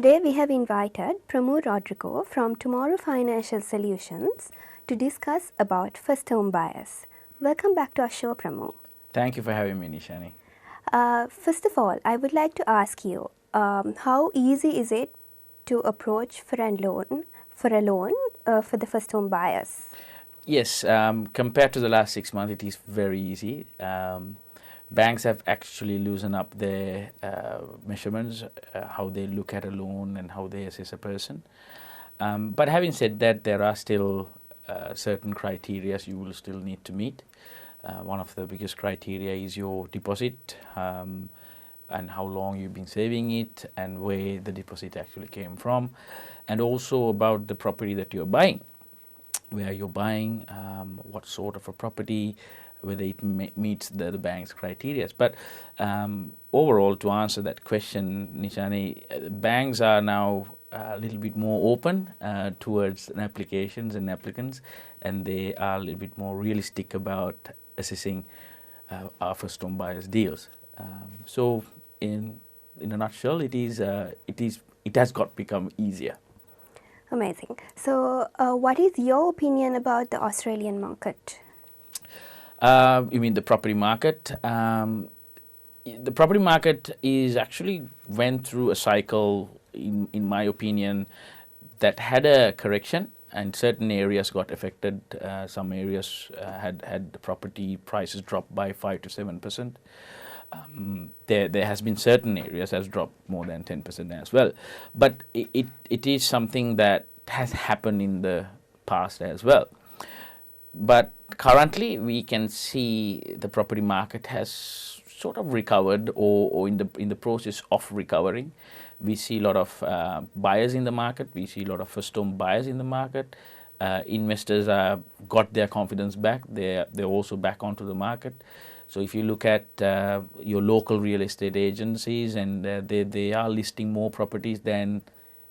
Today we have invited Pramu Rodrigo from Tomorrow Financial Solutions to discuss about first home buyers. Welcome back to our show, Pramu. Thank you for having me, Nishani. First of all, I would like to ask you, how easy is it to approach for a loan for the first home buyers? Yes, compared to the last 6 months, it is very easy. Banks have actually loosened up their measurements, how they look at a loan and how they assess a person. But having said that, there are still certain criteria you will still need to meet. One of the biggest criteria is your deposit and how long you've been saving it and where the deposit actually came from, and also about the property that you're buying, where you're buying, what sort of a property, whether it meets the bank's criteria. But overall, to answer that question, Nishani, banks are now a little bit more open towards applications and applicants, and they are a little bit more realistic about assessing our first home buyers deals. So in a nutshell, it has become easier. Amazing. So what is your opinion about the Australian market? You mean the property market? The property market is actually went through a cycle, in my opinion, that had a correction, and certain areas got affected. Some areas had the property prices dropped by 5 to 7%. There has been certain areas has dropped more than 10% as well. But it is something that has happened in the past as well. But currently, we can see the property market has sort of recovered, or in the process of recovering. We see a lot of buyers in the market. We see a lot of first home buyers in the market. Investors have got their confidence back. They're also back onto the market. So if you look at your local real estate agencies, and they are listing more properties than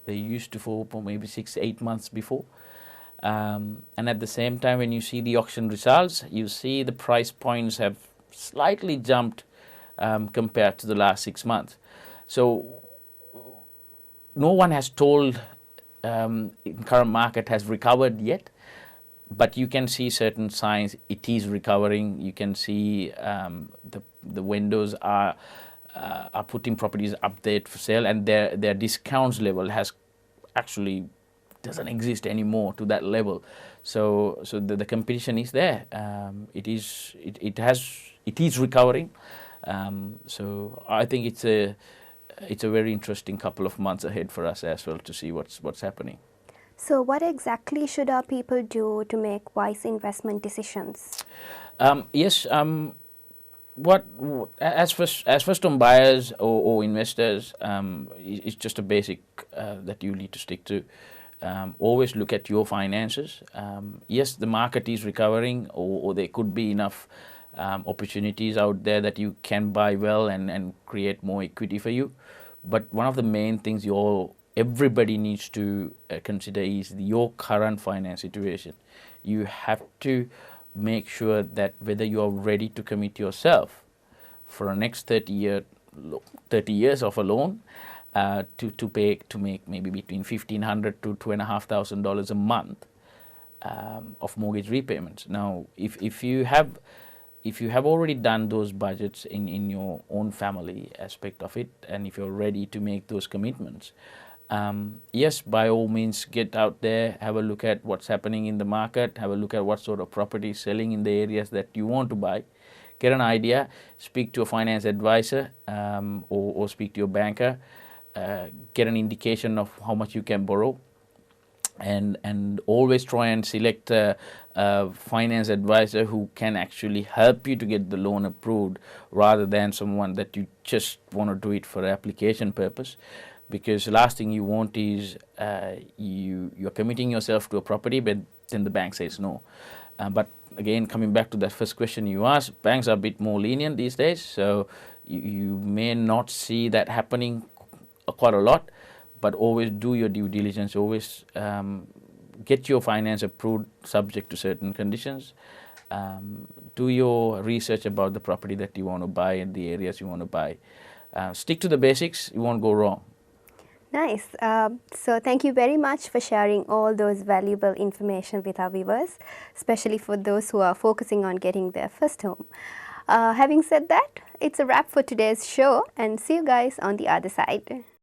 they used to for maybe 6-8 months before. And at the same time, when you see the auction results, you see the price points have slightly jumped compared to the last 6 months. So no one has told current market has recovered yet, but you can see certain signs it is recovering. You can see the vendors are putting properties up there for sale, and their discounts level has actually doesn't exist anymore to that level. So the competition is there. It is recovering. So I think it's a very interesting couple of months ahead for us as well to see what's happening. So what exactly should our people do to make wise investment decisions? Yes. As first home buyers or investors, it's just a basic that you need to stick to. Always look at your finances. Yes, the market is recovering, or there could be enough opportunities out there that you can buy well and create more equity for you. But one of the main things everybody needs to consider is your current finance situation. You have to make sure that whether you are ready to commit yourself for the next 30 years of a loan, to make maybe between $1,500 to $2,500 a month of mortgage repayments. Now, if you have already done those budgets in your own family aspect of it, and if you're ready to make those commitments, yes, by all means, get out there, have a look at what's happening in the market, have a look at what sort of property is selling in the areas that you want to buy. Get an idea, speak to a finance advisor or speak to your banker. Get an indication of how much you can borrow, and always try and select a finance advisor who can actually help you to get the loan approved, rather than someone that you just want to do it for application purpose. Because the last thing you want is you're committing yourself to a property, but then the bank says no. But again, coming back to that first question you asked, banks are a bit more lenient these days, so you may not see that happening quite a lot, but always do your due diligence. Always get your finance approved subject to certain conditions. Do your research about the property that you want to buy and the areas you want to buy. Stick to the basics, you won't go wrong. Nice. So thank you very much for sharing all those valuable information with our viewers, especially for those who are focusing on getting their first home. Having said that, it's a wrap for today's show, and see you guys on the other side.